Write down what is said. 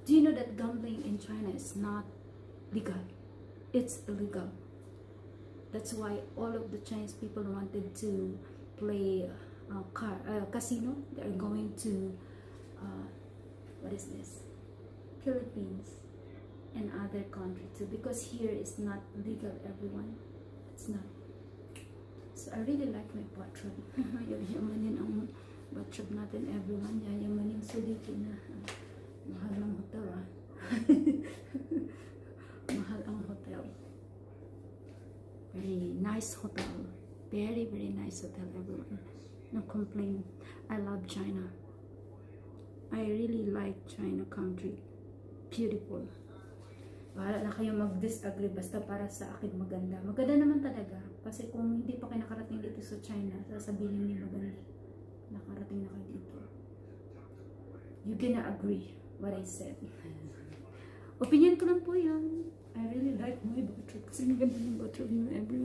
Do you know that gambling in China is not legal? It's illegal. That's why all of the Chinese people wanted to play casino. They're going to what is this? Philippines and other country too, because here is not legal, everyone. It's not. So I really like my bathroom. Yayamanin ang bathroom natin, everyone. Yayamanin sulitin na. Mahal ng hotel, ah. Mahal ang hotel. Very nice hotel. Very, very nice hotel, everyone. No complaint. I love China. I really like China country. Beautiful. Bahala na kayo mag-disagree, basta para sa akin maganda. Maganda naman talaga. Kasi kung hindi pa kayo nakarating dito sa China, sasabihin ni maganda. Nakarating na kayo dito. You gonna agree what I said. Opinion ko lang po yan. I really like my bathroom. Kasi ang ganda ng bathroom every